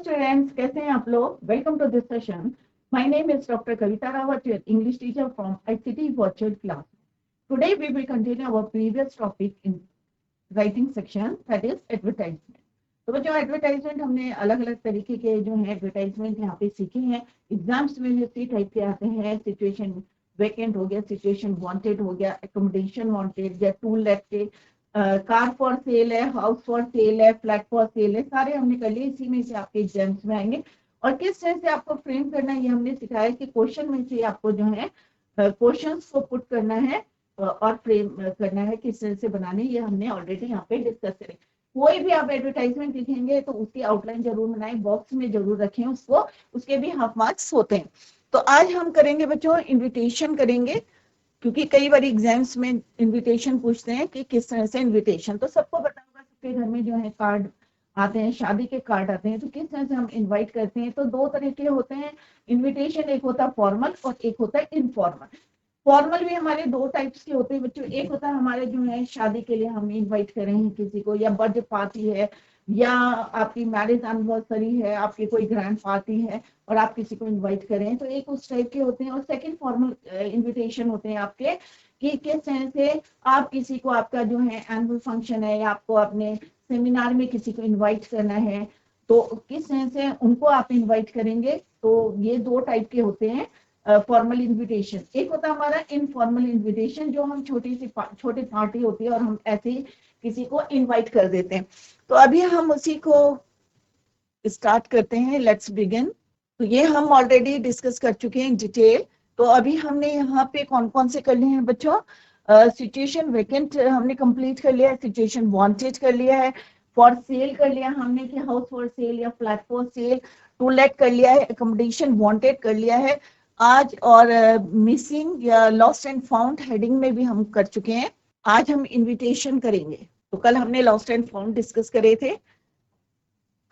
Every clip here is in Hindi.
students, कैसे हैं आप लोग? Welcome to this session. My name is Dr. Kavita Rawat, your English teacher from ICT Virtual Class. Today we will continue our previous topic in writing section, that is advertisement. तो बच्चों एडवर्टाइजमेंट हमने अलग अलग तरीके के जो है एडवर्टाइजमेंट यहाँ पे सीखे हैं. एग्जाम्स में भी इसी टाइप के आते हैं. सिचुएशन वेकेंट हो गया, सिचुएशन वांटेड हो गया, एकोमोडेशन वांटेड या टू लेट के, कार फॉर सेल है, हाउस फॉर सेल है, फ्लैट फॉर सेल है, सारे हमने कर लिए. इसी में से आपके एग्जाम्स में आएंगे. और किस तरह से आपको फ्रेम करना है ये हमने सिखाया कि क्वेश्चन में से आपको जो है क्वेश्चंस को पुट करना है और फ्रेम करना है, किस तरह से बनाने, ये हमने ऑलरेडी यहाँ पे डिस्कस करें. कोई भी आप एडवर्टाइजमेंट लिखेंगे तो उसकी आउटलाइन जरूर बनाएं, बॉक्स में जरूर रखें उसको, उसके भी हाफ मार्क्स होते हैं. तो आज हम करेंगे बच्चों इन्विटेशन करेंगे, क्योंकि कई बार एग्जाम्स में इनविटेशन पूछते हैं कि किस तरह से इनविटेशन. तो सबको पता होगा सबके घर में जो है कार्ड आते हैं, शादी के कार्ड आते हैं, तो किस तरह से हम इनवाइट करते हैं. तो दो तरह के होते हैं इनविटेशन, एक होता है फॉर्मल और एक होता है इनफॉर्मल. फॉर्मल भी हमारे दो टाइप्स के होते हैं बच्चों. एक होता है हमारे जो है शादी के लिए हम इनवाइट कर रहे हैं किसी को, या बर्थडे पार्टी है, या आपकी मैरिज एनिवर्सरी है, आपकी कोई ग्रैंड पार्टी है और आप किसी को इनवाइट करें, तो एक उस टाइप के होते हैं. और सेकंड फॉर्मल इनविटेशन होते हैं आपके कि किस तरह से आप किसी को, आपका जो है एनुअल फंक्शन है या आपको अपने सेमिनार में किसी को इनवाइट करना है, तो किस तरह से उनको आप इनवाइट करेंगे. तो ये दो टाइप के होते हैं फॉर्मल इनविटेशन. एक होता है हमारा इनफॉर्मल इनविटेशन, जो हम छोटी पार्टी होती है और हम ऐसे ही किसी को इनवाइट कर देते हैं. तो अभी हम उसी को स्टार्ट करते हैं. Let's begin. तो ये हम ऑलरेडी डिस्कस कर चुके हैं डिटेल. तो अभी हमने यहाँ पे कौन कौन से कर लिए हैं बच्चों. सिचुएशन वेकेंट हमने कंप्लीट कर लिया है, सिचुएशन वांटेड कर लिया है, फॉर सेल कर लिया हमने कि हाउस फॉर सेल या flat for sale, to let कर लिया है, एकोमोडेशन वांटेड कर लिया है आज, और मिसिंग या लॉस्ट एंड फाउंड हेडिंग में भी हम कर चुके हैं. आज हम इनविटेशन करेंगे. तो कल हमने लॉस्ट एंड फाउंड डिस्कस करे थे,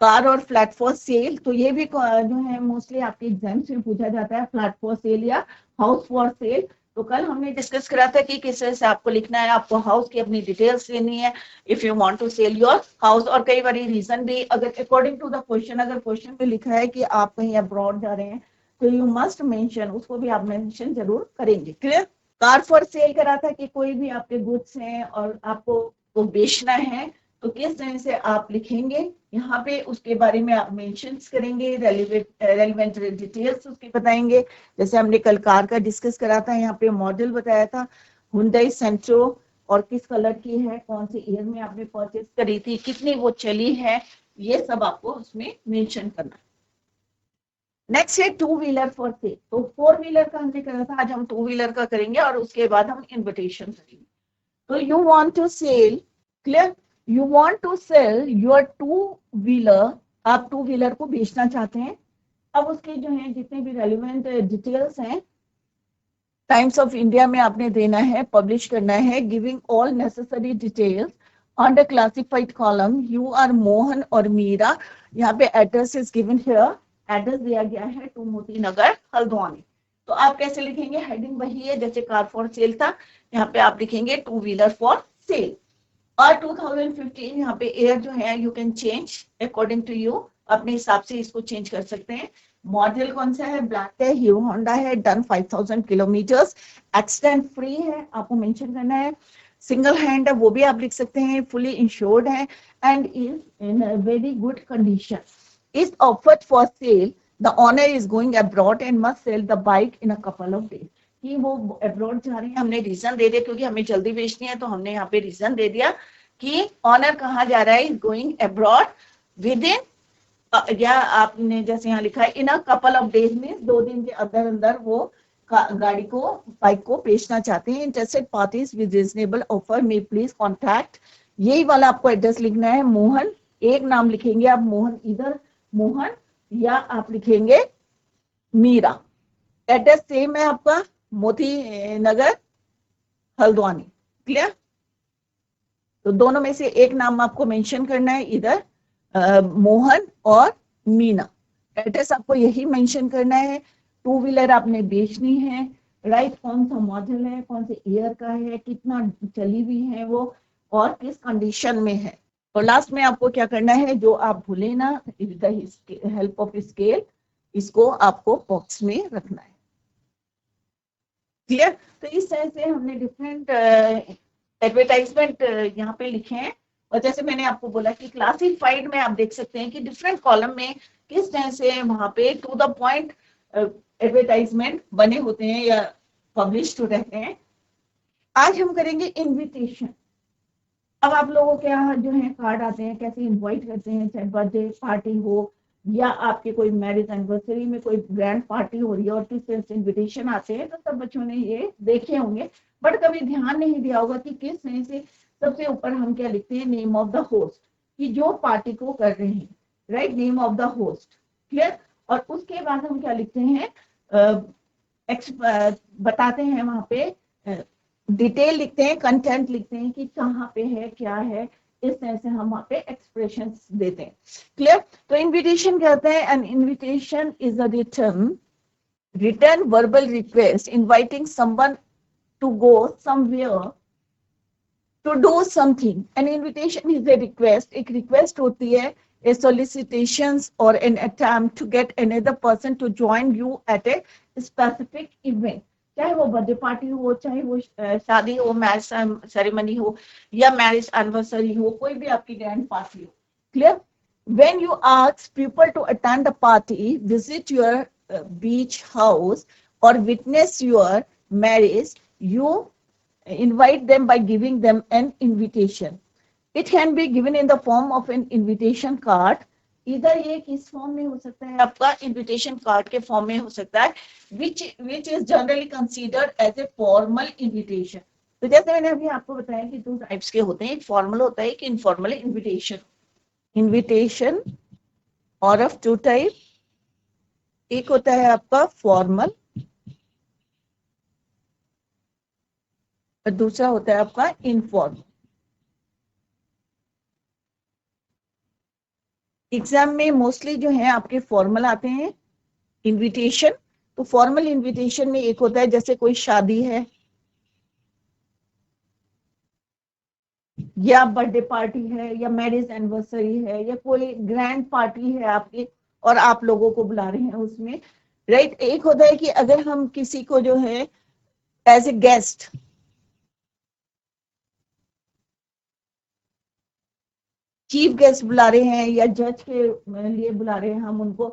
कार और फ्लैट फॉर सेल. तो ये भी जो है मोस्टली आपके एग्जाम्स में पूछा जाता है, फ्लैट फॉर सेल या हाउस फॉर सेल. तो कल हमने डिस्कस करा था कि किस तरह से आपको लिखना है. आपको हाउस की अपनी डिटेल्स देनी है if you want to sell your house, और कई बार रीजन भी अगर अकॉर्डिंग टू द क्वेश्चन, अगर क्वेश्चन में लिखा है कि आप कहीं अब्रॉड जा रहे हैं तो यू मस्ट मेंशन, उसको भी आप मेंशन जरूर करेंगे. क्लियर. कार फॉर सेल करा था कि कोई भी आपके गुड्स हैं और आपको वो बेचना है, तो किस तरह से आप लिखेंगे यहाँ पे, उसके बारे में आप मेंशंस करेंगे, रेलिवेंट डिटेल्स उसके बताएंगे. जैसे हमने कल कार का डिस्कस करा था, यहाँ पे मॉडल बताया था हुंडई सेंट्रो, और किस कलर की है, कौन से ईयर में आपने परचेस करी थी, कितनी वो चली है, ये सब आपको उसमें मेंशन करना है. नेक्स्ट है टू व्हीलर फॉर सेल. तो फोर व्हीलर का हमने करा था, आज हम टू व्हीलर का करेंगे और उसके बाद हम इन्विटेशन करेंगे. तो you want to sell, clear, you want to sell your two wheeler, आप टू व्हीलर को बेचना चाहते हैं. अब उसके जो है जितने भी रेलिवेंट डिटेल्स हैं टाइम्स ऑफ इंडिया में आपने देना है, पब्लिश करना है. Giving all necessary details on the classified column. You are Mohan और मीरा. यहाँ पे address is given here, address दिया गया है टू मोती नगर हल्द्वानी. तो आप कैसे लिखेंगे, हेडिंग वही है जैसे कार फॉर सेल था, यहाँ पे आप लिखेंगे टू व्हीलर फॉर सेल. और 2015 यहाँ पे ईयर जो है you can change according to you, अपने हिसाब से इसको चेंज कर सकते हैं. मॉडल कौन सा है, ब्लैक है, हीरो होंडा है, डन 5000 किलोमीटर्स, एक्सीडेंट फ्री है, आपको मेंशन करना है. सिंगल हैंड है, वो भी आप लिख सकते हैं, फुली इंश्योर्ड है, and is in very good condition. Is offered for sale, the owner is going abroad and must sell the bike in a couple of days. कि वो अब्रॉड जा रहे हैं, हमने रीजन दे दिया क्योंकि हमें जल्दी बेचनी है, तो हमने यहाँ पे रीजन दे दिया कि ऑनर कहाँ जा रहा है, is going abroad with in, या आपने जैसे यहाँ लिखा है इन अ कपल ऑफ डेज में 2 दिन के अंदर अंदर वो गाड़ी को, बाइक को बेचना चाहते हैं. Interested parties with reasonable offer may please contact. यही वाला आपको एड्रेस लिखना है. मोहन, एक नाम लिखेंगे आप, मोहन, इधर मोहन, या आप लिखेंगे मीरा. एड्रेस सेम है आपका, मोती नगर हल्द्वानी. क्लियर. तो दोनों में से एक नाम आपको मेंशन करना है, इधर मोहन और मीना. एड्रेस आपको यही मेंशन करना है. टू व्हीलर आपने बेचनी है, राइट, कौन सा मॉडल है, कौन से ईयर का है, कितना चली हुई है वो, और किस कंडीशन में है. और लास्ट में आपको क्या करना है, जो आप भूले ना, with the help of scale, इसको आपको बॉक्स में रखना है। क्लियर? तो इस तरह से हमने डिफरेंट एडवर्टाइजमेंट यहाँ पे लिखे हैं। और जैसे मैंने आपको बोला कि क्लासिफाइड में आप देख सकते हैं कि डिफरेंट कॉलम में किस तरह से वहां पे टू द पॉइंट एडवर्टाइजमेंट बने होते हैं या पब्लिश रहते हैं। आज हम करेंगे इनविटेशन। अब आप लोगों के यहाँ जो है कार्ड आते हैं, कैसे इनवाइट करते हैं, चाहे बर्थडे पार्टी हो या आपके कोई मैरिज एनिवर्सरी में कोई ग्रैंड पार्टी हो रही है और किस तरह से इनविटेशन आते हैं, तो सब बच्चों ने ये देखे होंगे, बट कभी ध्यान नहीं दिया होगा कि किस तरह से सबसे ऊपर हम क्या लिखते हैं, नेम ऑफ द होस्ट, कि जो पार्टी को कर रहे हैं, right, name of the host. Clear? और उसके बाद हम क्या लिखते हैं, बताते हैं वहां पे, डिटेल लिखते हैं, कंटेंट लिखते हैं कि कहाँ पे है, क्या है, इस तरह से हम वहां पे एक्सप्रेशन देते हैं। क्लियर? तो इनविटेशन कहते हैं, an invitation is a return verbal request inviting someone to go somewhere to do something. An invitation is a request, एक रिक्वेस्ट होती है, a solicitations or an attempt to get another person to join you at a specific event, चाहे वो बर्थडे पार्टी हो, चाहे वो शादी हो, मैरिज सेरेमनी हो या मैरिज एनिवर्सरी हो, कोई भी आपकी ग्रैंड पार्टी हो। Clear? when you ask people to attend a party, visit your beach house or witness your marriage, you invite them by giving them an invitation. It can be given in the form of an invitation card. इधर ये किस फॉर्म में हो सकता है, आपका इनविटेशन कार्ड के फॉर्म में हो सकता है, which is generally considered as a formal invitation. तो जैसे मैंने अभी आपको बताया कि दो टाइप्स के होते हैं, एक फॉर्मल होता है, एक इनफॉर्मल इनविटेशन और ऑफ टू टाइप। एक होता है आपका फॉर्मल और दूसरा होता है आपका इनफॉर्मल। एग्जाम में मोस्टली जो है आपके फॉर्मल आते हैं इनविटेशन। तो फॉर्मल इनविटेशन में एक होता है, जैसे कोई शादी है या बर्थडे पार्टी है या मैरिज एनिवर्सरी है या कोई ग्रैंड पार्टी है आपकी और आप लोगों को बुला रहे हैं उसमें, राइट। एक होता है कि अगर हम किसी को जो है as a guest, chief guest बुला रहे हैं या जज के लिए बुला रहे हैं हम उनको,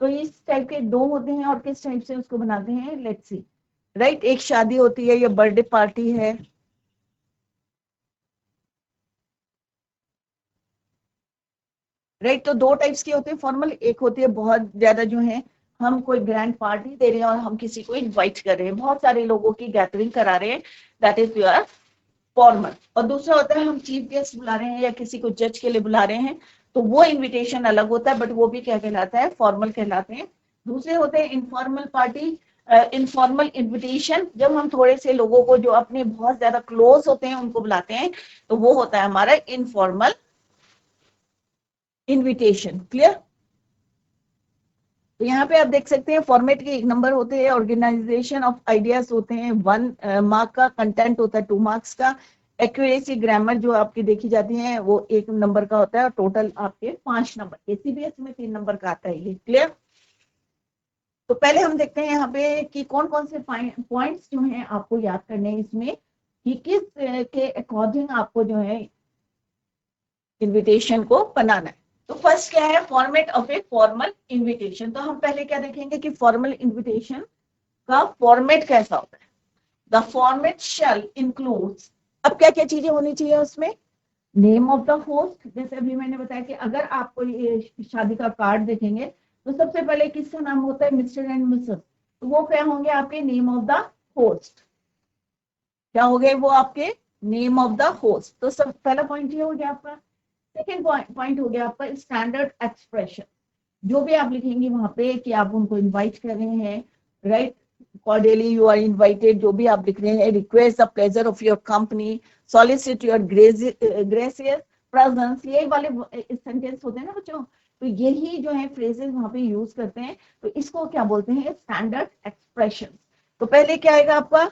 तो इस टाइप के दो होते हैं। और किस टाइप से उसको बनाते हैं, लेट्स सी, राइट। एक शादी होती है या बर्थडे पार्टी है, राइट। तो दो टाइप्स के होते हैं फॉर्मल। एक होती है बहुत ज्यादा जो है, हम कोई ग्रैंड पार्टी दे रहे हैं और हम किसी को इनवाइट कर रहे हैं, बहुत सारे लोगों की गैदरिंग करा रहे हैं, दैट इज योर फॉर्मल। और दूसरा होता है हम चीफ गेस्ट बुला रहे हैं या किसी को जज के लिए बुला रहे हैं, तो वो इनविटेशन अलग होता है, बट वो भी क्या कहलाता है, फॉर्मल कहलाते हैं। दूसरे होते हैं इनफॉर्मल पार्टी, इनफॉर्मल इनविटेशन, जब हम थोड़े से लोगों को जो अपने बहुत ज्यादा क्लोज होते हैं उनको बुलाते हैं, तो वो होता है हमारा इनफॉर्मल इनविटेशन। क्लियर? तो यहाँ पे आप देख सकते हैं फॉर्मेट के एक नंबर होते हैं, ऑर्गेनाइजेशन ऑफ आइडियाज होते हैं 1 मार्क का, कंटेंट होता है 2 मार्क्स का, एक्यूरेसी ग्रामर जो आपकी देखी जाती है वो 1 नंबर का होता है और टोटल आपके 5 नंबर। सीबीएस में 3 नंबर का आता है ये। क्लियर? तो पहले हम देखते हैं यहाँ पे कि कौन कौन से पॉइंट्स जो हैं आपको याद करने हैं इसमें, कि किस के अकॉर्डिंग आपको जो है इन्विटेशन को बनाना है। तो फर्स्ट क्या है, format of a formal invitation. तो हम पहले क्या देखेंगे कि फॉर्मल इनविटेशन का फॉर्मेट कैसा होता है। द फॉर्मेट शैल इंक्लूड्स, अब क्या क्या चीजें होनी चाहिए उसमें, नेम ऑफ द होस्ट। जैसे अभी मैंने बताया कि अगर आप कोई शादी का कार्ड देखेंगे तो सबसे पहले किसका नाम होता है, मिस्टर एंड मिसेस, तो वो क्या होंगे आपके, नेम ऑफ द होस्ट। क्या हो गए वो आपके, नेम ऑफ द होस्ट। तो सब पहला पॉइंट ये हो गया आपका। सेकेंड पॉइंट हो गया आपका स्टैंडर्ड एक्सप्रेशन, जो भी आप लिखेंगे वहां पे कि आप उनको इनवाइट कर रहे हैं, right, cordially you are invited, जो भी आप लिख रहे हैं, request the pleasure of your company, solicit your gracious presence, ये वाले सेंटेंस होते हैं ना बच्चों, तो यही जो है फ्रेजेस वहां पे यूज करते हैं। तो इसको क्या बोलते हैं, स्टैंडर्ड एक्सप्रेशन। तो पहले क्या आएगा आपका,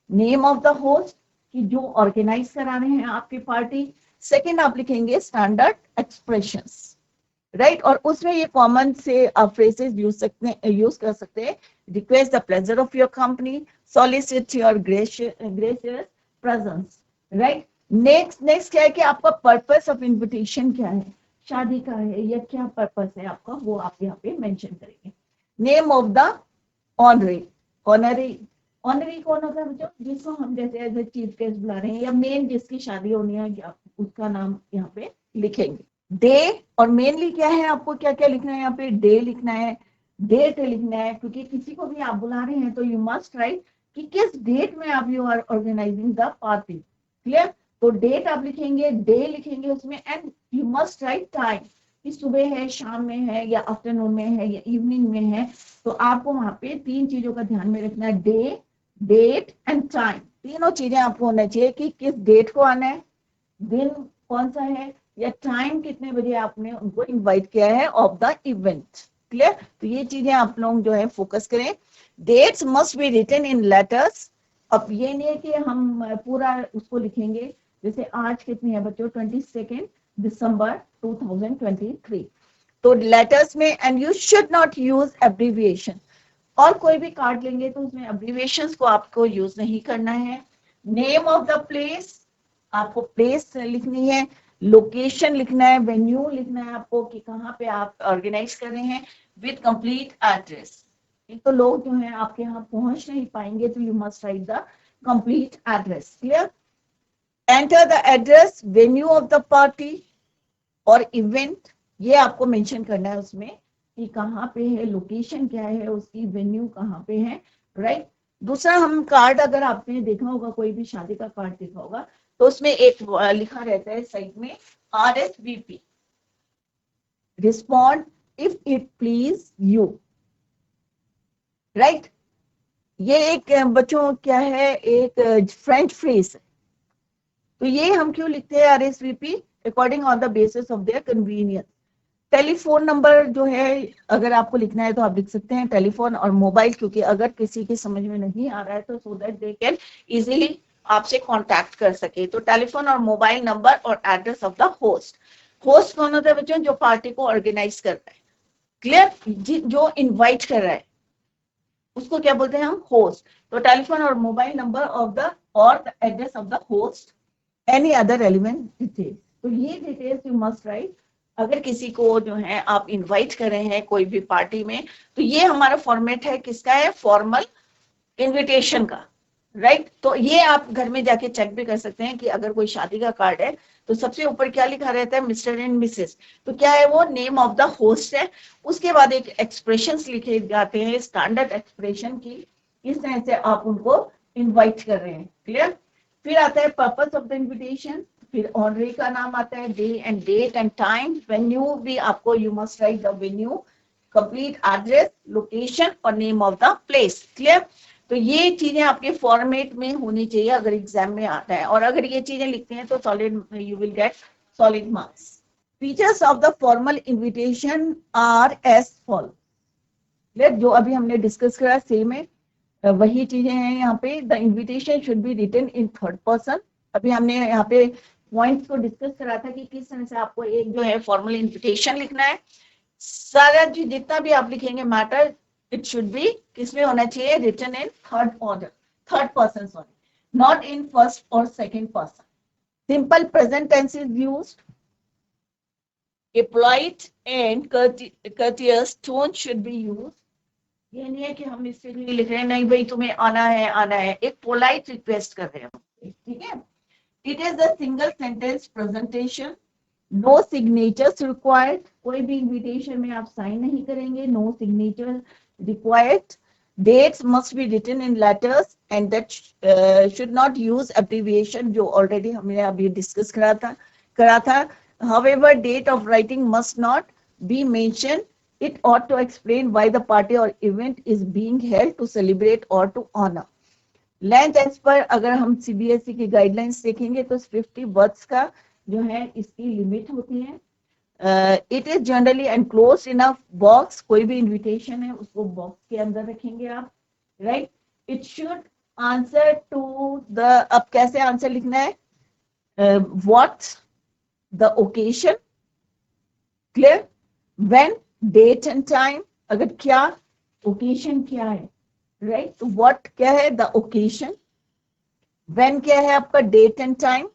नेम ऑफ द होस्ट, कि जो ऑर्गेनाइज करा रहे हैं आपकी पार्टी, सेकेंड आप लिखेंगे स्टैंडर्ड एक्सप्रेशंस, राइट। और उसमें ये कॉमन से आप फ्रेजेस यूज कर सकते हैं। Request the pleasure of your company, solicit your gracious presence, right. Next क्या है कि आपका पर्पस ऑफ इनविटेशन क्या है, शादी का है या क्या पर्पस है आपका, वो आप यहाँ पे मेंशन करेंगे। Name of the honoree, honoree honoree कौन होता है बच्चों, जिसको हम जैसे एज ए चीफ गेस्ट बुला रहे हैं या मेन जिसकी शादी होनी है उसका नाम यहाँ पे लिखेंगे। डे, और मेनली क्या है, आपको क्या क्या लिखना है यहाँ पे, डे लिखना है, डेट लिखना है, क्योंकि किसी को भी आप बुला रहे हैं तो यू मस्ट राइट कि किस डेट में आप you are organizing the party, clear. तो डेट आप लिखेंगे, डे लिखेंगे उसमें, and you must write time, कि सुबह है, शाम में है, या आफ्टरनून में है, या इवनिंग में है। तो आपको वहां पे तीन चीजों का ध्यान में रखना है, डे, डेट एंड टाइम। तीनों चीजें आपको होना चाहिए कि किस डेट को आना है, दिन कौन सा है, या टाइम कितने बजे आपने उनको इनवाइट किया है ऑफ द इवेंट, क्लियर। तो ये चीजें आप लोग जो है फोकस करें। Dates must be written in letters. अब ये नहीं है कि हम पूरा उसको लिखेंगे, जैसे आज कितनी है बच्चों, 22 दिसंबर 2023। तो लेटर्स में, and you should not use abbreviation. और कोई भी कार्ड लेंगे तो उसमें एब्रीविएशंस को आपको यूज नहीं करना है। नेम ऑफ द प्लेस, आपको प्लेस लिखनी है, लोकेशन लिखना है, वेन्यू लिखना है आपको कि कहाँ पे आप ऑर्गेनाइज कर रहे हैं, विद कंप्लीट एड्रेस। तो लोग जो है आपके यहाँ पहुंच नहीं पाएंगे, तो you must write the complete address, clear. Enter the address, venue of the party और इवेंट, ये आपको मेंशन करना है उसमें कि कहाँ पे है, लोकेशन क्या है उसकी, वेन्यू कहाँ पे है, राइट। दूसरा, हम कार्ड अगर आपने देखा होगा, कोई भी शादी का कार्ड देखा होगा, तो उसमें एक लिखा रहता है साइड में, RSVP, respond if it please you, right. ये एक बच्चों क्या है, एक फ्रेंच फ्रेज है। तो ये हम क्यों लिखते हैं RSVP, according on the basis of their convenience. Telephone number जो है, अगर आपको लिखना है तो आप लिख सकते हैं टेलीफोन और मोबाइल, क्योंकि अगर किसी की समझ में नहीं आ रहा है तो so that they can easily आपसे कांटेक्ट कर सके। तो टेलीफोन और मोबाइल नंबर और address of the host. Host कौन होता है बच्चों, जो पार्टी को ऑर्गेनाइज कर रहा है, क्लियर, जो इन्वाइट कर रहा है उसको क्या बोलते हैं हम, होस्ट। तो टेलीफोन और मोबाइल नंबर ऑफ द और the address of the host, any other relevant details. तो ये डिटेल्स यू मस्ट राइट। अगर किसी को जो है आप इनवाइट कर रहे हैं कोई भी पार्टी में, तो ये हमारा फॉर्मेट है, किसका है, फॉर्मल इनविटेशन का, राइट। तो ये आप घर में जाके चेक भी कर सकते हैं कि अगर कोई शादी का कार्ड है तो सबसे ऊपर क्या लिखा रहता है, मिस्टर एंड मिसेस। तो क्या है वो, नेम ऑफ द होस्ट है। उसके बाद एक एक्सप्रेशंस लिखे जाते हैं, स्टैंडर्ड एक्सप्रेशन की, इस तरह से आप उनको इनवाइट कर रहे हैं, क्लियर। फिर आता है पर्पस ऑफ द इनविटेशन, फिर ऑनरी का नाम आता है, day and date and time, venue भी आपको you must write the venue, complete address, location और name of the place, clear. तो ये चीजें आपके फॉर्मेट में होनी चाहिए अगर एग्जाम में आता है, और अगर ये चीजें लिखते हैं तो solid, you will get solid marks. Features of the formal invitation R S follow, जो अभी हमने डिस्कस करा सेम है, वही चीजें हैं यहाँ पे। The invitation should be written in third person. अभी हमने यहाँ पे पॉइंट्स को डिस्कस करा था कि किस तरह से आपको एक जो है फॉर्मल इन्विटेशन लिखना है। सारा जितना भी आप लिखेंगे मैटर, इट शुड बी किसमें होना चाहिए, written in third order, third person, sorry, not in first और second person. Simple present tense is used. A polite and courteous tone should be used. ये नहीं है कि हम इसके लिए लिख रहे हैं नहीं भाई तुम्हें आना है आना है, एक पोलाइट रिक्वेस्ट कर रहे हैं, ठीक है। It is a single sentence presentation, no signatures required. कोई भी इनविटेशन में आप साइन नहीं करेंगे, no signature required. Dates must be written in letters and that should not use abbreviation, जो ऑलरेडी हमने अभी डिस्कस करा था। However, date of writing must not be mentioned. It ought to explain why the party or event is being held to celebrate or to honor. Length as per अगर हम CBSE की गाइडलाइंस देखेंगे तो 50 वर्ड्स का जो है इसकी लिमिट होती है। It is generally enclosed in a box, कोई भी इन्विटेशन है उसको बॉक्स के अंदर रखेंगे आप, right. It should answer to the, अब कैसे आंसर लिखना है, what the occasion, clear, when, date and time, अगर क्या ओकेशन क्या है, राइट, तो व्हाट क्या है, द ओकेशन, व्हेन क्या है आपका, डेट एंड टाइम,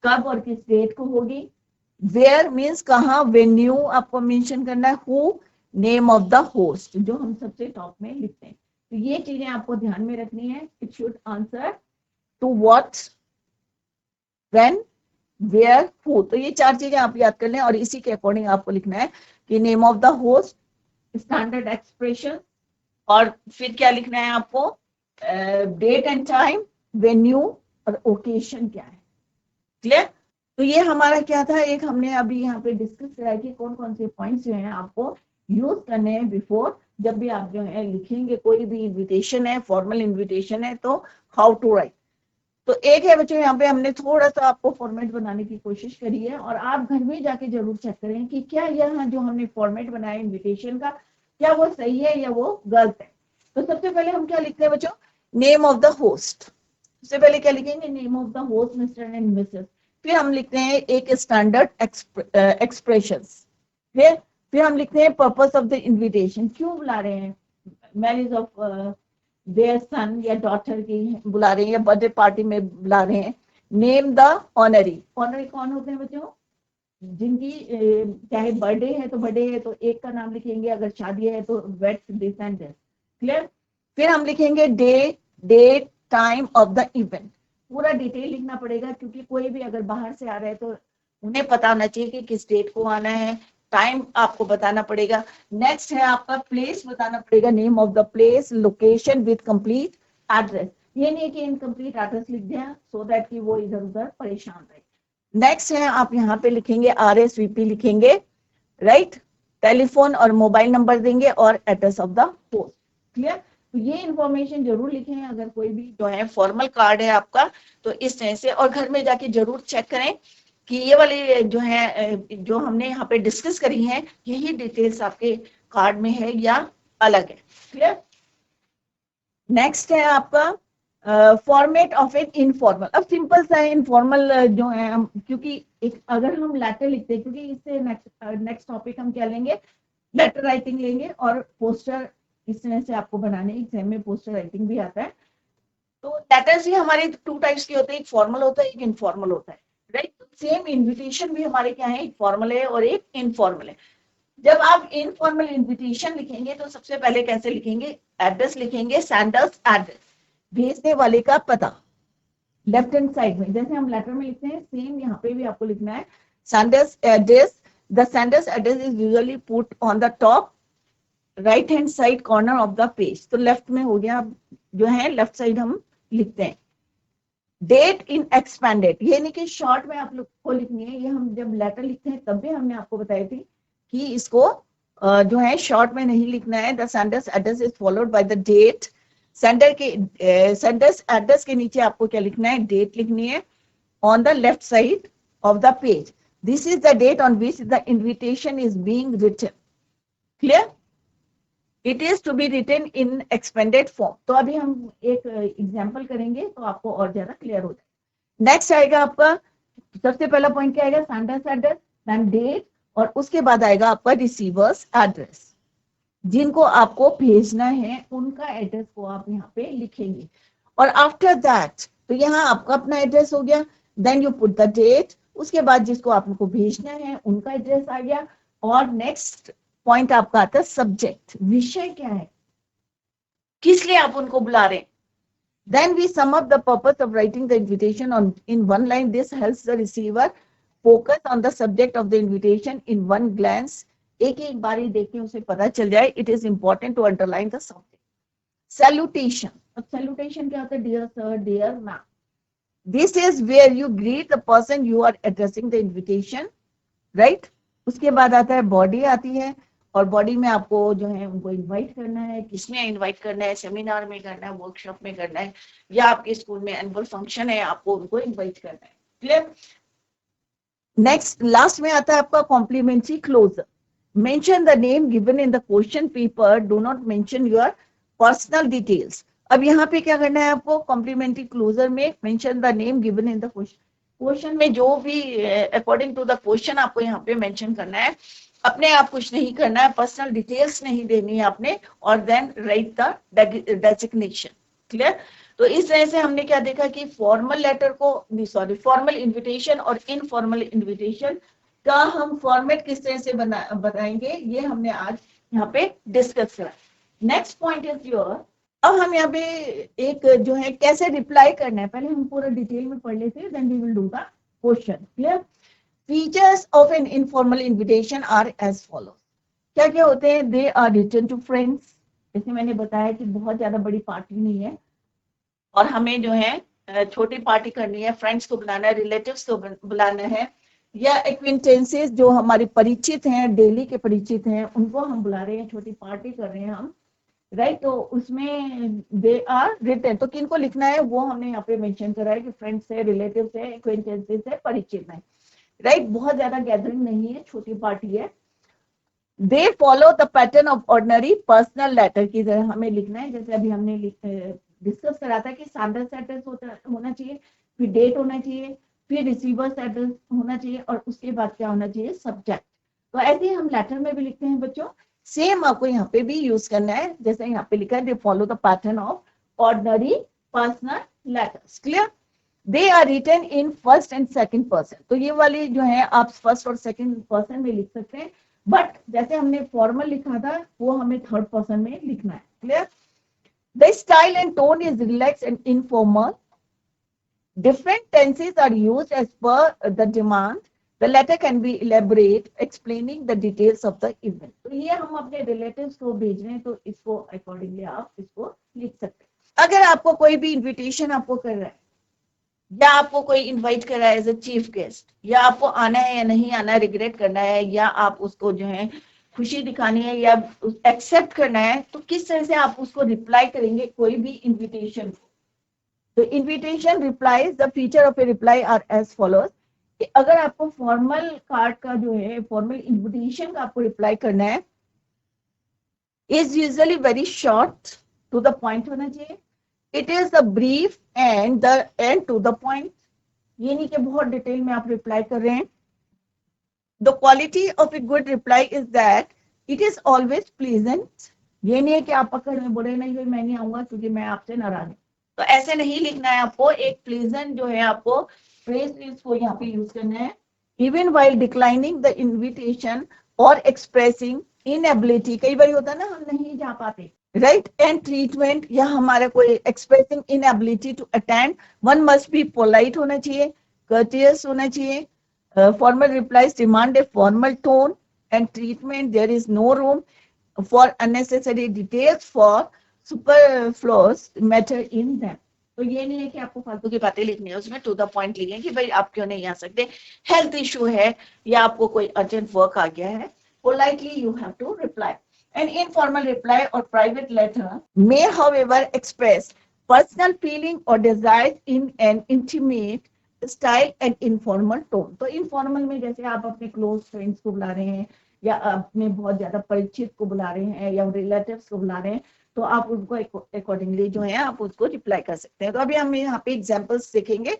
कब और किस डेट को होगी, वेयर मीन्स कहाँ, वेन्यू आपको मेंशन करना है, who, name of the host, जो हम सबसे टॉप में लिखते हैं। तो ये चीजें आपको ध्यान में रखनी है। It should answer to what, when, where, who. तो ये चार चीजें आप याद कर लें और इसी के अकॉर्डिंग आपको लिखना है कि name of the host, standard expression, और फिर क्या लिखना है आपको, डेट एंड टाइम, वेन्यू और ओकेशन क्या है, क्लियर। तो ये हमारा क्या था, एक हमने अभी यहाँ पे डिस्कस करा कि कौन कौन से पॉइंट्स जो हैं आपको यूज करने हैं बिफोर, जब भी आप जो है लिखेंगे कोई भी इनविटेशन है, फॉर्मल इनविटेशन है, तो हाउ टू राइट। तो एक है बच्चों, यहाँ पे हमने थोड़ा सा आपको फॉर्मेट बनाने की कोशिश करी है, और आप घर में जाके जरूर चेक करें कि क्या यह जो हमने फॉर्मेट बनाया इनविटेशन का, क्या वो सही है या वो गलत है। तो सबसे पहले हम क्या लिखते हैं बच्चों, नेम ऑफ द होस्ट। सबसे पहले क्या लिखेंगे, name of the host mister and Mrs. फिर हम लिखते हैं एक स्टैंडर्ड एक्सप्रेशंस। फिर हम लिखते हैं पर्पस ऑफ द इनविटेशन, क्यों बुला रहे हैं, मैरिज ऑफ देयर सन या डॉटर की बुला रहे हैं, या बर्थडे पार्टी में बुला रहे हैं। नेम द ऑनरी, ऑनरी कौन होते हैं बच्चों, जिनकी चाहे बर्थडे है तो बर्थडे है तो एक का नाम लिखेंगे, अगर शादी है तो wed this and this, clear. फिर हम लिखेंगे day, date, time of the event. पूरा डिटेल लिखना पड़ेगा, क्योंकि कोई भी अगर बाहर से आ रहा है तो उन्हें पता होना चाहिए कि किस डेट को आना है, टाइम आपको बताना पड़ेगा। नेक्स्ट है आपका प्लेस बताना पड़ेगा, name of the place, location with complete address. ये नहीं कि इनकम्प्लीट एड्रेस लिख दिया सो दैट कि वो इधर उधर परेशान रहे। नेक्स्ट है आप यहाँ पे लिखेंगे RSVP लिखेंगे, राइट, टेलीफोन और मोबाइल नंबर देंगे और address of the post, clear. तो ये इंफॉर्मेशन जरूर लिखें, अगर कोई भी जो है फॉर्मल कार्ड है आपका तो इस तरह से, और घर में जाके जरूर चेक करें कि ये वाली जो है जो हमने यहाँ पे डिस्कस करी है यही डिटेल्स आपके कार्ड में है या अलग है, क्लियर। नेक्स्ट है आपका फॉर्मेट ऑफ एन इनफॉर्मल। अब सिंपल सा है इनफॉर्मल जो है हम, क्योंकि एक अगर हम लेटर लिखते हैं, क्योंकि इससे नेक्स्ट टॉपिक हम क्या लेंगे, लेटर राइटिंग लेंगे, और पोस्टर इस तरह से आपको बनाने, एग्जाम में पोस्टर राइटिंग भी आता है। तो लेटर्स ही हमारे टू टाइप्स के होते हैं, एक फॉर्मल होता है, एक इनफॉर्मल होता है, राइट। सेम इन्विटेशन भी हमारे क्या है, एक फॉर्मल है और एक इनफॉर्मल है। जब आप इनफॉर्मल इन्विटेशन लिखेंगे तो सबसे पहले कैसे लिखेंगे, एड्रेस लिखेंगे, सेंडर्स एड्रेस, भेजने वाले का पता, लेफ्ट हैंड साइड में जैसे हम लेटर में लिखते हैं सेम यहाँ पे भी आपको लिखना है, sender's address. The sender's address is usually put on the top right hand side corner of the page. तो लेफ्ट में हो गया, जो है लेफ्ट साइड हम लिखते हैं। डेट इन एक्सपेंडेड, ये नहीं कि शॉर्ट में आप लोग को लिखनी है, ये हम जब लेटर लिखते हैं तब भी हमने आपको बताई थी कि इसको जो है शॉर्ट में नहीं लिखना है। The sender's address is followed by the date. Sender's address के नीचे आपको क्या लिखना है, डेट लिखनी है on the left side of the page. This is the date on which the invitation is being written, clear. It is to be written in expanded form. तो अभी हम एक एग्जाम्पल करेंगे तो आपको और ज्यादा क्लियर हो जाए। नेक्स्ट आएगा आपका, सबसे पहला पॉइंट क्या आएगा, सेंडर्स एड्रेस, देन डेट, और उसके बाद आएगा आपका रिसीवर्स एड्रेस। जिनको आपको भेजना है उनका एड्रेस को आप यहाँ पे लिखेंगे, और आफ्टर दैट तो यहाँ आपका अपना एड्रेस हो गया, then you put the date, उसके बाद जिसको आपको भेजना है उनका एड्रेस आ गया, और नेक्स्ट पॉइंट आपका आता है सब्जेक्ट, विषय क्या है, किस लिए आप उनको बुला रहे हैं। Then we sum up the purpose of writing the invitation on in one line. This helps the receiver focus on the subject of the invitation in one glance. एक एक बारी देख के उसे पता चल जाए. It is important to underline the subject. Salutation. अब salutation क्या होता है? Dear sir, dear ma'am. This is where you greet the person you are addressing the invitation, right? उसके बाद आता है body आती है, और बॉडी में आपको जो है उनको इनवाइट करना है, किसमें इनवाइट करना है, सेमिनार में करना है, वर्कशॉप में करना है, या आपके स्कूल में एनुअल फंक्शन है, आपको उनको इनवाइट करना है, क्लियर। नेक्स्ट लास्ट में आता है आपका complimentary closure. Mention the name given in the question paper, do not mention your personal details. अब यहाँ पे क्या करना है आपको, कॉम्प्लीमेंट्री क्लोजर में mention the name given in the question. Question में जो भी अकॉर्डिंग टू द क्वेश्चन आपको यहाँ पे मेंशन करना है, अपने आप कुछ नहीं करना है, पर्सनल डिटेल्स नहीं देनी है आपने, और then write the designation. Clear? तो इस तरह से हमने क्या देखा कि फॉर्मल लेटर को, सॉरी, फॉर्मल इन्विटेशन और इनफॉर्मल इन्विटेशन का हम फॉर्मेट किस तरह से बनाएंगे, ये हमने आज यहाँ पे डिस्कस करा। नेक्स्ट पॉइंट इज योर, अब हम यहाँ पे एक जो है कैसे रिप्लाई करना है, पहले हम पूरा डिटेल में पढ़ लेते हैं, then we will do the question. Clear? Features of an informal invitation are as follows. क्या क्या होते हैं? They are written to friends, जैसे मैंने बताया कि बहुत ज्यादा बड़ी पार्टी नहीं है और हमें जो है छोटी पार्टी करनी है, फ्रेंड्स को बुलाना है, रिलेटिव्स को बुलाना है, या एक्विंटेंसेस जो हमारे परिचित हैं, डेली के परिचित हैं, उनको हम बुला रहे हैं, छोटी पार्टी कर रहे हैं हम, राइट? तो उसमें दे आर रिटन, तो किनको लिखना है वो हमने यहाँ पे मेंशन करा है कि फ्रेंड्स है, रिलेटिव्स है, एक्वेंटेंसेस है, परिचित है, राइट? बहुत ज्यादा गैदरिंग नहीं है, छोटी पार्टी है। They follow the pattern of ordinary personal letter की तरह हमें लिखना है, जैसे अभी हमने डिस्कस करा था कि स्टैंडर्ड एड्रेस होना चाहिए, फिर डेट होना चाहिए, फिर रिसीवर्स एड्रेस होना चाहिए, और उसके बाद क्या होना चाहिए? सब्जेक्ट। तो ऐसे ही हम लेटर में भी लिखते हैं बच्चों, सेम आपको यहाँ पे भी यूज करना है, जैसे यहाँ पे लिखा है they follow the pattern of ordinary personal letters. Clear? They are written in first and second person, तो ये वाली जो है आप फर्स्ट और सेकंड पर्सन में लिख सकते हैं, बट जैसे हमने फॉर्मल लिखा था वो हमें थर्ड पर्सन में लिखना है। Clear? The style and tone is relax and informal, different tenses are used as per the demand. The letter can be elaborate, explaining the details of the event. तो ये हम अपने रिलेटिव्स को भेज रहे हैं, तो इसको अकॉर्डिंगली आप इसको लिख सकते हैं। अगर आपको कोई भी इनविटेशन आपको कर रहा है, या आपको कोई इनवाइट कर रहा है एज ए चीफ गेस्ट, या आपको आना है या नहीं आना, रिग्रेट करना है, या आप उसको जो है खुशी दिखानी है या एक्सेप्ट करना है, तो किस तरह से आप उसको रिप्लाई करेंगे कोई भी इन्विटेशन को? तो invitation replies, the feature of a reply are as follows. अगर आपको फॉर्मल कार्ड का जो है, फॉर्मल इन्विटेशन का आपको रिप्लाई करना है, is usually very short, to the point होना चाहिए। It is the brief and to the point, ये नहीं कि बहुत डिटेल में आप रिप्लाई कर रहे हैं। The quality of a good reply is that it is always pleasant, ये नहीं है कि आप पकड़ में बोले नहीं भाई मैं नहीं आऊंगा क्योंकि मैं आपसे नाराज हूं, तो ऐसे नहीं लिखना है आपको। एक प्लीजेंट जो है आपको फ्रेज को यहाँ पे यूज करना है। Even while declining the invitation और एक्सप्रेसिंग इनएबिलिटी, कई बार होता है ना हम नहीं जा पाते, राइट? एंड ट्रीटमेंट, या हमारा कोई expressing inability to attend, one must be polite होना चाहिए, कर्टियस होना चाहिए। Formal replies demand a formal tone and treatment, there is no room for unnecessary details for superfluous matter in them। तो ये नहीं है कि आपको फालतू की बातें लिखनी है, उसमें टू द पॉइंट लिखें कि भाई आप क्यों नहीं आ सकते, हेल्थ इशू है या आपको कोई अर्जेंट वर्क आ गया है, politely you have to reply. An informal reply or private letter may however express personal feeling or desires in an intimate style and informal tone। तो informal में जैसे आप अपने क्लोज फ्रेंड्स को बुला रहे हैं, या अपने बहुत ज्यादा परिचित को बुला रहे हैं, या रिलेटिव्स को बुला रहे हैं, तो आप उनको अकॉर्डिंगली जो है आप उसको रिप्लाई कर सकते हैं। तो अभी हम यहाँ पे एग्जांपल्स देखेंगे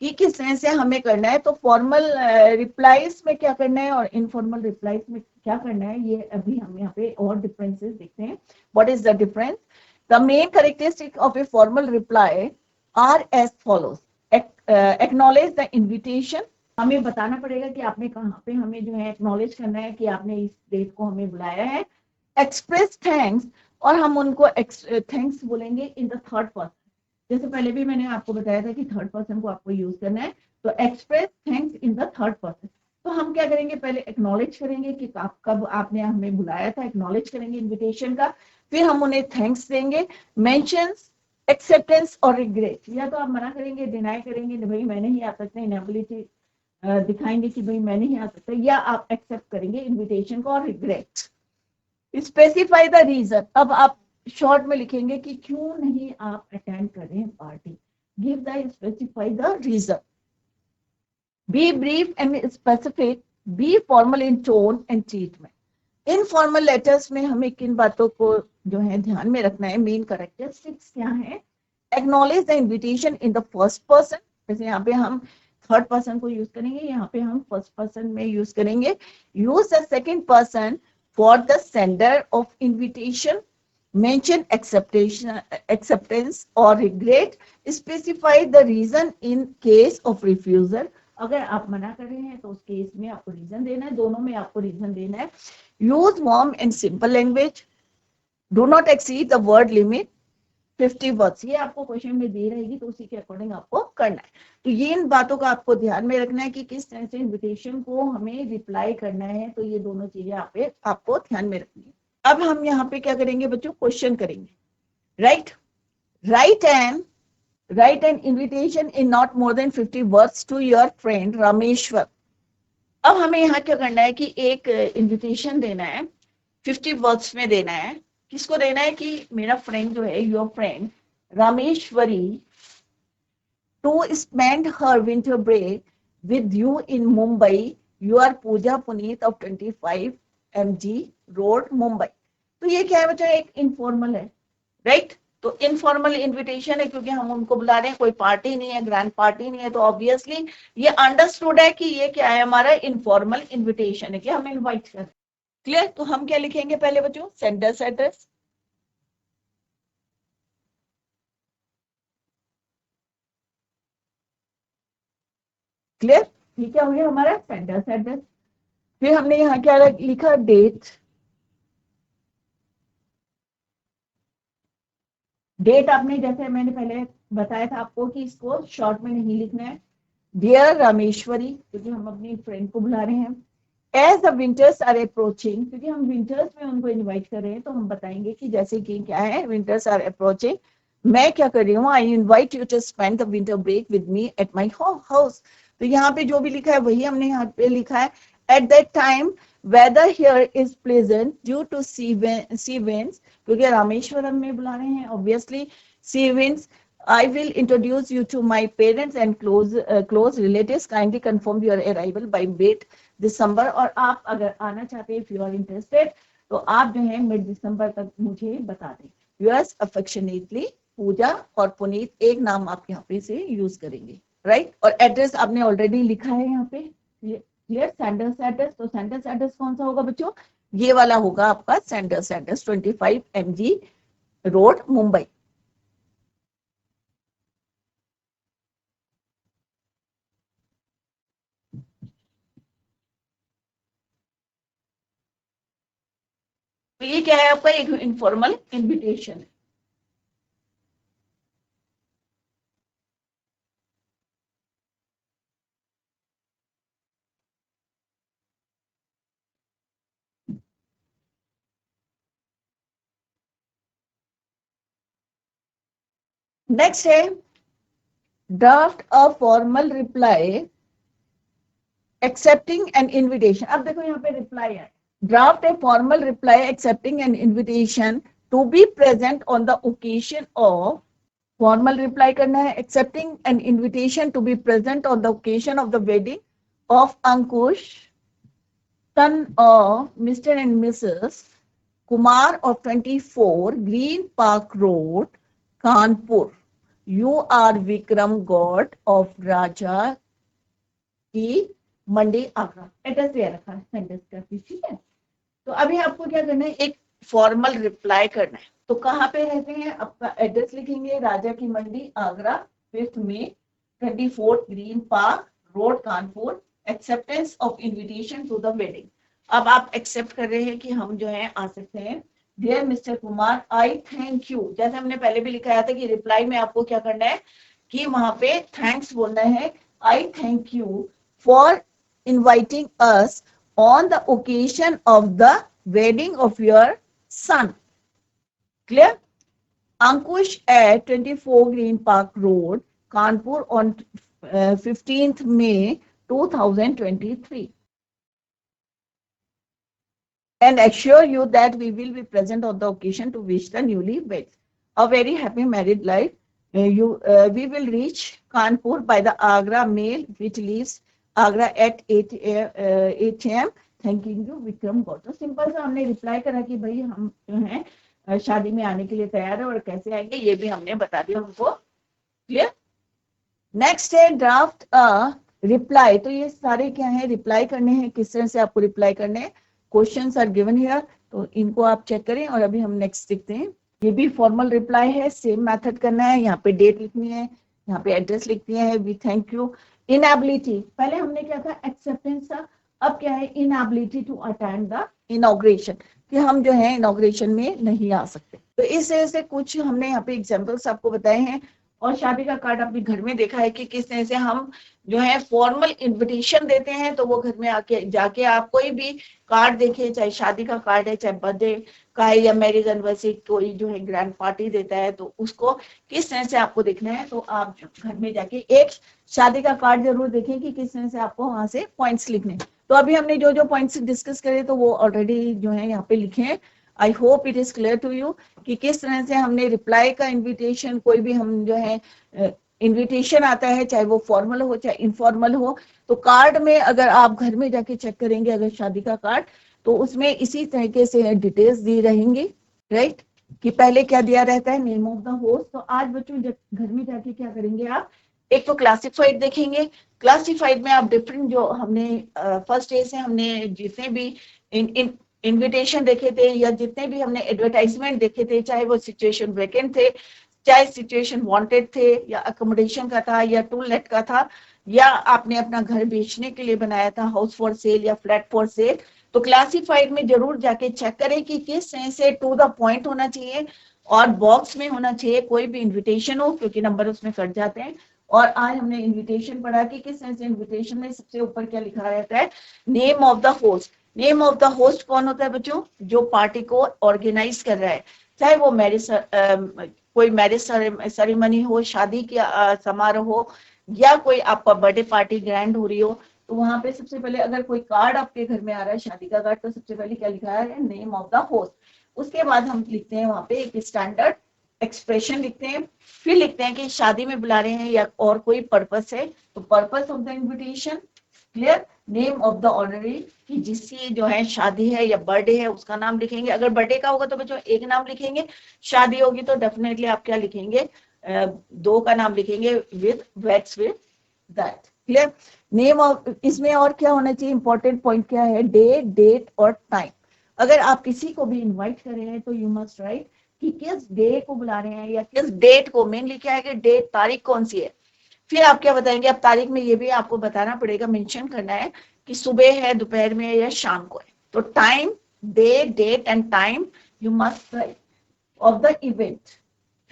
कि किस तरह से हमें करना है। तो फॉर्मल रिप्लाईज में क्या करना है और इनफॉर्मल रिप्लाईज में क्या करना है, ये अभी हम यहाँ पे और डिफरेंसेस देखते हैं। What is the difference? The main characteristic of a formal reply are as follows. Acknowledge the invitation, हमें बताना पड़ेगा कि आपने कहाँ पे हमें जो है एक्नॉलेज करना है कि आपने इस डेट को हमें बुलाया है। एक्सप्रेस थैंक्स, और हम उनको थैंक्स बोलेंगे इन द थर्ड पर्सन, जैसे पहले भी मैंने आपको बताया था कि थर्ड पर्सन को आपको यूज करना है, तो express thanks in the third person. तो हम क्या करेंगे, पहले एक्नॉलेज करेंगे कि कब आपने हमें बुलाया था, एक्नॉलेज करेंगे इन्विटेशन का, फिर हम उन्हें थैंक्स देंगे। मेंशंस एक्सेप्टेंस और रिग्रेट, या तो आप मना करेंगे, डिनाई करेंगे, भाई मैं नहीं आ सकता, इनएबिलिटी दिखाएंगे कि भाई मैं नहीं आ सकता, या आप एक्सेप्ट करेंगे इन्विटेशन को और रिग्रेट। स्पेसिफाई द रीजन, अब आप शॉर्ट में लिखेंगे कि क्यों नहीं आप अटेंड कर रहे हैं party. Give the specify the reason. Be brief and specific, be formal in tone and treatment. Informal letters में हमें किन बातों को जो है ध्यान में रखना है, मेन कैरेक्टरिस्टिक्स क्या है? Acknowledge the invitation in the first person, जैसे यहाँ पे हम थर्ड पर्सन को यूज करेंगे, यहाँ पे हम फर्स्ट पर्सन में यूज करेंगे। Use the second person for the sender of invitation, mention acceptance or regret, specify the reason in case of refusal। अगर आप मना कर रहे हैं तो उस केस में आपको रीजन देना है, दोनों में आपको रीजन देना है। Use warm and simple language, do not exceed the word limit 50 words. ये आपको क्वेश्चन में दे रहेगी तो उसी के अकॉर्डिंग आपको करना है। तो ये इन बातों का आपको ध्यान में रखना है कि किस तरह से इन्विटेशन को हमें रिप्लाई करना है, तो ये दोनों चीजें आपको ध्यान में रखनी है। अब हम यहाँ पे क्या करेंगे बच्चों, क्वेश्चन करेंगे। Write an invitation in not more than 50 words to your friend Rameshwar. अब हमें यहाँ क्या करना है कि एक इन्विटेशन देना है, 50 वर्ड्स में देना है। किसको देना है कि मेरा फ्रेंड जो है, your friend Rameshwari, to spend her winter break with you in Mumbai, you are Puja Puneet of 25 MG road Mumbai. तो ये क्या है बच्चों, एक इनफॉर्मल है, राइट। तो इनफॉर्मल इनविटेशन है क्योंकि हम उनको बुला रहे हैं, कोई पार्टी नहीं है, ग्रैंड पार्टी नहीं है, तो ऑब्वियसली ये अंडरस्टूड है कि ये क्या है, हमारा इनफॉर्मल इनविटेशन है कि हम इनवाइट कर। क्लियर। तो हम क्या लिखेंगे पहले बच्चों, सेंडर्स एड्रेस। क्लियर। ये क्या हो गया हमारा सेंडर्स एड्रेस। फिर हमने यहाँ क्या लिखा, डेट। डेट आपने, जैसे मैंने पहले बताया था आपको कि इसको शॉर्ट में नहीं लिखना है। डियर रामेश्वरी, क्योंकि हम अपनी फ्रेंड को बुला रहे हैं। As the winters are approaching, क्योंकि हम विंटर्स में उनको इनवाइट कर रहे हैं, तो हम बताएंगे कि जैसे कि क्या है, विंटर्स आर अप्रोचिंग, मैं क्या कर रही हूँ, I invite you to spend the winter break with me at my house. तो यहाँ पे जो भी लिखा है वही हमने यहाँ पे लिखा है। At that time weather here is pleasant due to sea winds, क्योंकि रामेश्वरम में बुला रहे हैं, obviously sea winds. I will introduce you to my parents and close relatives. Kindly confirm your arrival by mid December। और आप अगर आना चाहते हैं, if you are interested, तो आप जो है मिड दिसंबर तक मुझे बता दें। Yours affectionately पूजा, और पुनीत एक नाम आप यहाँ पे से यूज करेंगे, राइट। और एड्रेस आपने ऑलरेडी लिखा है यहाँ पे, क्लियर। सेंडर्स एड्रेस, तो सेंडर्स एड्रेस कौन सा होगा बच्चों, ये वाला होगा आपका sender's address, 25 MG road Mumbai. तो ये क्या है आपका, एक इनफॉर्मल इनविटेशन है। नेक्स्ट है draft a formal reply accepting an invitation. अब देखो यहाँ पे रिप्लाई है, draft a formal reply accepting an invitation to be present on the occasion of, formal reply करना है, accepting an invitation to be present on the occasion of the wedding of Ankush, son of Mr. and Mrs. Kumar of 24 Green Park Road, Kanpur. You are Vikram God of Raja की मंडी आगरा। एड्रेस दे रखा है सेंटेंस का, ठीक है। तो अभी आपको क्या करना है, एक फॉर्मल रिप्लाई करना है। तो कहाँ पे रहते हैं, आपका एड्रेस लिखेंगे, राजा की मंडी आगरा, 5 में 24 green park road Kanpur, acceptance of invitation to the wedding. अब आप एक्सेप्ट कर रहे हैं कि हम जो है आ सकते हैं। Dear mister Kumar, I thank you, जैसे हमने पहले भी लिखाया था कि रिप्लाई में आपको क्या करना है कि वहां पे थैंक्स बोलना है। आई thank you for inviting us on the occasion of the wedding of your son. Clear? Ankush at 24 Green Park Road, Kanpur on 15th May 2023. And assure you that we will be present on the occasion to wish the newlyweds a very happy married life. We will reach Kanpur by the Agra mail which leaves Agra at 8 AM। Thanking you Vikram Gaur. तो सिंपल सा हमने रिप्लाई करा कि भाई हम जो है शादी में आने के लिए तैयार है, और कैसे आएंगे ये भी हमने बता दिया उनको। क्लियर। नेक्स्ट है ड्राफ्ट अ रिप्लाई, तो ये सारे क्या है, रिप्लाई करने हैं। किस तरह से आपको रिप्लाई करने हैं, क्वेश्चंस आर गिवन हियर, तो इनको आप चेक करें। और अभी हम नेक्स्ट देखते हैं। ये भी फॉर्मल रिप्लाई है, सेम मेथड करना है। यहाँ पे डेट लिखनी है, यहाँ पे एड्रेस लिखनी है, वी थैंक यू। इनएबिलिटी, पहले हमने क्या था, एक्सेप्टेंस था, अब क्या है, inability to attend the inauguration, कि हम जो है इनॉग्रेशन में नहीं आ सकते। तो इस तरह से कुछ हमने यहाँ पे एग्जाम्पल्स आपको बताए हैं। और शादी का कार्ड अपने घर में देखा है कि किस तरह से हम जो है फॉर्मल इनविटेशन देते हैं, तो वो घर में आके जाके आप कोई भी कार्ड देखिए, चाहे शादी का कार्ड है, चाहे बर्थडे का है, या मैरिज एनिवर्सरी, कोई जो है ग्रैंड पार्टी देता है, तो उसको किस तरह से आपको देखना है। तो आप घर में जाके एक शादी का कार्ड जरूर देखें कि किस तरह से आपको वहां से पॉइंट्स लिखने। तो अभी हमने जो जो पॉइंट्स डिस्कस करे, तो वो ऑलरेडी जो है यहाँ पे लिखे हैं। I hope it is clear to you कि किस तरह से हमने रिप्लाई का इनविटेशन, कोई भी हम जो है इनविटेशन आता है, चाहे वो फॉर्मल हो चाहे इनफॉर्मल हो, तो कार्ड में अगर आप घर में जाके चेक करेंगे, अगर शादी का कार्ड, तो उसमें इसी तरीके से डिटेल्स दी रहेंगी, राइट, कि पहले क्या दिया रहता है, नेम ऑफ द होस्ट। तो आज बच्चों घर में जाके क्या करेंगे आप, एक तो क्लासिफाइड देखेंगे। क्लासिफाइड में आप डिफरेंट, जो हमने फर्स्ट डे से हमने जितने भी इनविटेशन देखे थे, या जितने भी हमने एडवर्टाइजमेंट देखे थे, चाहे वो सिचुएशन वैकेंट थे, चाहे सिचुएशन वांटेड थे, या अकोमोडेशन का था, या टू लेट का था, या आपने अपना घर बेचने के लिए बनाया था, हाउस फॉर सेल या फ्लैट फॉर सेल, तो क्लासिफाइड में जरूर जाके चेक करें कि किस तरह से टू द पॉइंट होना चाहिए, और बॉक्स में होना चाहिए कोई भी इन्विटेशन हो, क्योंकि नंबर उसमें कट जाते हैं। और आज हमने इन्विटेशन पढ़ा कि किस तरह से इन्विटेशन में सबसे ऊपर क्या लिखा रहता है, name of the host. Name of the host कौन होता है बच्चों, जो पार्टी को ऑर्गेनाइज कर रहा है, चाहे वो मैरिज कोई मैरिज सेरेमनी हो, शादी की समारोह हो, या कोई आपका बर्थडे पार्टी ग्रैंड हो रही हो, तो वहां पे सबसे पहले अगर कोई कार्ड आपके घर में आ रहा है, शादी का कार्ड, तो सबसे पहले क्या लिखा है, नेम ऑफ द होस्ट। उसके बाद हम लिखते हैं वहां पे एक स्टैंडर्ड एक्सप्रेशन लिखते हैं, फिर लिखते हैं कि शादी में बुला रहे हैं या और कोई पर्पस है, तो purpose of the invitation, clear, name of the honoree, कि जिसकी जो है शादी है या बर्थडे है उसका नाम लिखेंगे। अगर बर्थडे का होगा तो बच्चों एक नाम लिखेंगे, शादी होगी तो डेफिनेटली आप क्या लिखेंगे, दो का नाम लिखेंगे, with weds with that, clear. Name of, इसमें और क्या होना चाहिए, इंपॉर्टेंट पॉइंट क्या है, डे, डेट और टाइम। अगर आप किसी को भी इनवाइट कर रहे हैं तो यू मस्ट राइट कि किस डे को बुला रहे हैं या किस डेट को, मेनली क्या है कि डेट, तारीख कौन सी है। फिर आप क्या बताएंगे, अब तारीख में ये भी आपको बताना पड़ेगा, मेंशन करना है कि सुबह है, दोपहर में है, या शाम को है। तो time, day, date and time you must write of the event.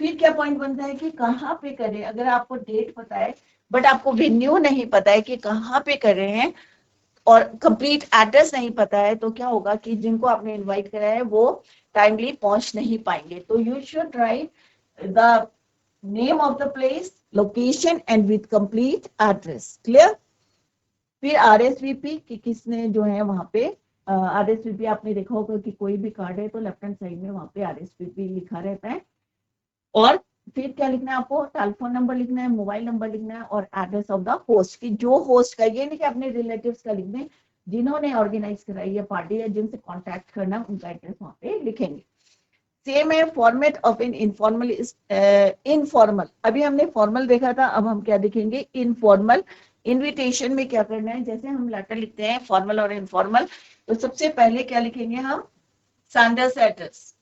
फिर क्या पॉइंट बनता है कि कहाँ पे करें। अगर आपको डेट पता है बट आपको वेन्यू नहीं पता है कि कहाँ पे कर रहे हैं, और कंप्लीट एड्रेस नहीं पता है, तो क्या होगा कि जिनको आपने इनवाइट करा है वो टाइमली पहुंच नहीं पाएंगे। तो you should write the name of the place, location and with complete address, clear. फिर आरएसवीपी कि किसने जो है वहां पे, आरएसवीपी आपने देखा होगा कि कोई भी कार्ड है तो लेफ्ट हैंड साइड में वहां पे आरएसवीपी लिखा रहता है। और फिर क्या लिखना है आपको, टेलीफोन नंबर लिखना है, मोबाइल नंबर लिखना है, और एड्रेस ऑफ द होस्ट, की जो होस्ट का, ये नहीं कि अपने रिलेटिव्स का लिख दें, जिन्होंने ऑर्गेनाइज कराई है पार्टी या जिनसे कांटेक्ट करना, उनका एड्रेस वहां पे लिखेंगे। सेम है format of in informal, informal, अभी हमने फॉर्मल देखा था, अब हम क्या देखेंगे, इनफॉर्मल। इनविटेशन में क्या करना है, जैसे हम लेटर लिखते हैं फॉर्मल और इनफॉर्मल, तो सबसे पहले क्या लिखेंगे हम, सेंडर्स एड्रेस,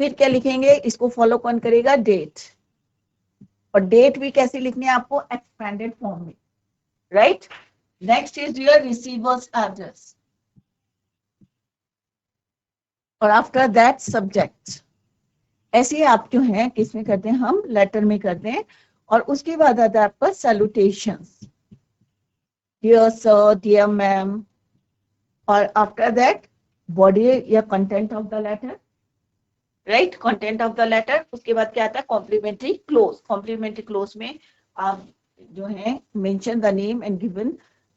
फिर क्या लिखेंगे, इसको फॉलो कौन करेगा, डेट, और डेट भी कैसे लिखनी है आपको, एक्सपेंडेड फॉर्म में, right. Next is your receiver's address, और आफ्टर दैट सब्जेक्ट। ऐसे ही आप जो है किसमें करते हैं, हम लेटर में करते हैं। और उसके बाद आता है आपका salutations, dear sir, dear ma'am, और आफ्टर दैट बॉडी या content of the letter, right, content of the letter. उसके बाद क्या आता है, कॉम्प्लीमेंट्री क्लोज। कॉम्प्लीमेंट्री क्लोज में आप जो है mention the name and given,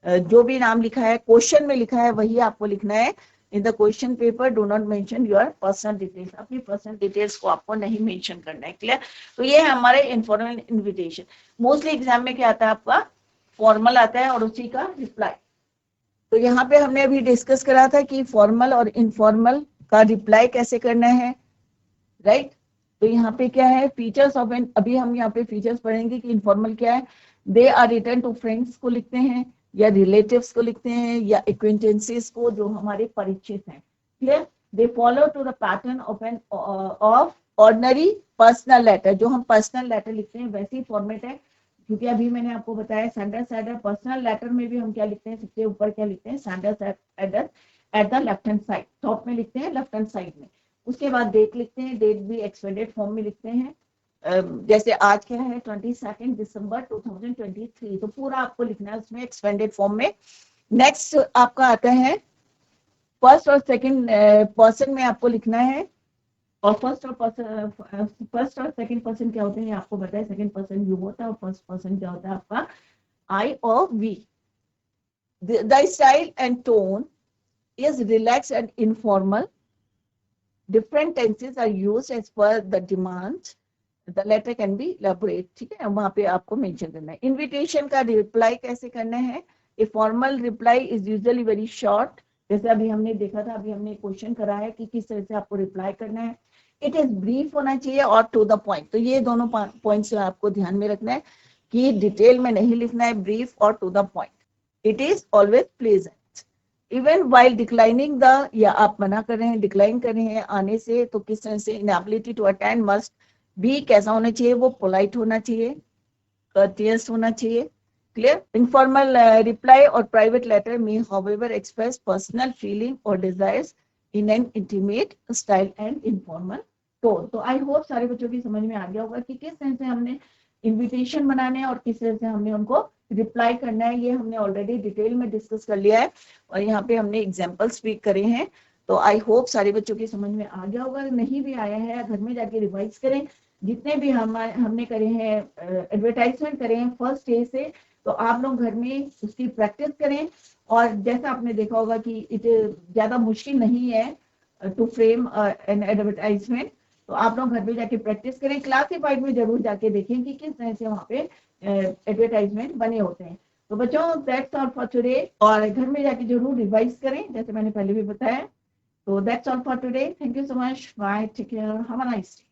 जो भी नाम लिखा है, क्वेश्चन में लिखा है वही आपको लिखना है। इन the question paper do not mention your personal details, अपनी पर्सनल डिटेल्स को आपको नहीं मेंशन करना है, क्लियर। तो ये है हमारे इनफॉर्मल इन्विटेशन। मोस्टली एग्जाम में क्या आता है आपका, फॉर्मल आता है और उसी का रिप्लाई। तो यहाँ पे हमने अभी डिस्कस करा था कि फॉर्मल और इनफॉर्मल का रिप्लाई कैसे करना है, राइट। तो यहाँ पे क्या है, फीचर्स ऑफ एन, अभी हम यहाँ पे फीचर्स पढ़ेंगे कि इनफॉर्मल क्या है। They are return to friends को लिखते हैं, या रिलेटिव्स को लिखते हैं, या एक्वेंटेंसेस को जो हमारे परिचित हैं। क्लियर। They follow to the pattern of an of ordinary personal letter, जो हम पर्सनल लेटर लिखते हैं वैसी फॉर्मेट है। क्योंकि अभी मैंने आपको बताया स्टैंडर्ड एडर, पर्सनल लेटर में भी हम क्या लिखते हैं, सबसे ऊपर क्या लिखते हैं, standard adder at the left hand side, top में लिखते हैं लेफ्ट हैंड साइड में। उसके बाद डेट लिखते हैं, डेट भी एक्सपेंडेड फॉर्म में लिखते हैं। जैसे आज क्या है 22 दिसंबर 2023, तो पूरा आपको लिखना है उसमें एक्सपेंडेड फॉर्म में। नेक्स्ट आपका आता है फर्स्ट और सेकंड पर्सन में आपको लिखना है। और फर्स्ट और सेकंड पर्सन क्या होते हैं आपको बताया, सेकंड पर्सन यू होता है और फर्स्ट पर्सन क्या होता है आपका आई और we. The style and tone is relaxed and informal. Different tenses are used as per the demand. The letter can be elaborate. ठीक है, वहां पे आपको मेंशन करना है। इनविटेशन का रिप्लाई कैसे करना है। ए formal reply is usually very short. जैसे अभी हमने देखा था, अभी हमने क्वेश्चन करा है कि किस तरह से आपको रिप्लाई करना है। इट इज ब्रीफ होना चाहिए और टू द पॉइंट। तो ये दोनों पॉइंट्स आपको ध्यान में रखना है कि डिटेल में नहीं लिखना है, ब्रीफ और to the point. It is always pleasant even while declining the, या आप मना कर रहे हैं, डिक्लाइन कर रहे हैं आने से, तो किस तरह से इनएबिलिटी टू अटेंड मस्ट भी कैसा होना चाहिए, वो पोलाइट होना चाहिए, कर्टियस होना चाहिए। क्लियर। इनफॉर्मल रिप्लाई और प्राइवेट लेटर में हाउएवर एक्सप्रेस पर्सनल फीलिंग और desires in an intimate style and informal tone. तो आई होप सारे बच्चों की समझ में आ गया होगा कि किस तरह से हमने इन्विटेशन बनाने हैं और किस तरह से हमने उनको रिप्लाई करना है। ये हमने ऑलरेडी डिटेल में डिस्कस कर लिया है और यहाँ पे हमने एग्जांपल्स भी करे हैं। तो आई होप सारे बच्चों की समझ में आ गया होगा। नहीं भी आया है, घर में जाके रिवाइज करें। जितने भी हमने करे हैं एडवर्टाइजमेंट करे हैं फर्स्ट डे से, तो आप लोग घर में उसकी प्रैक्टिस करें। और जैसा आपने देखा होगा कि इट ज्यादा मुश्किल नहीं है टू फ्रेम एन एडवर्टाइजमेंट। तो आप लोग घर पे जाके प्रैक्टिस करें। क्लासिफाइड में जरूर जाके देखें कि किस तरह से वहाँ पे एडवर्टाइजमेंट बने होते हैं। तो बच्चों दैट्स ऑल फॉर टुडे। और घर में जाके जरूर रिवाइज करें जैसे मैंने पहले भी बताया। तो that's all for today. Thank you so much. Bye, take care, have a nice day.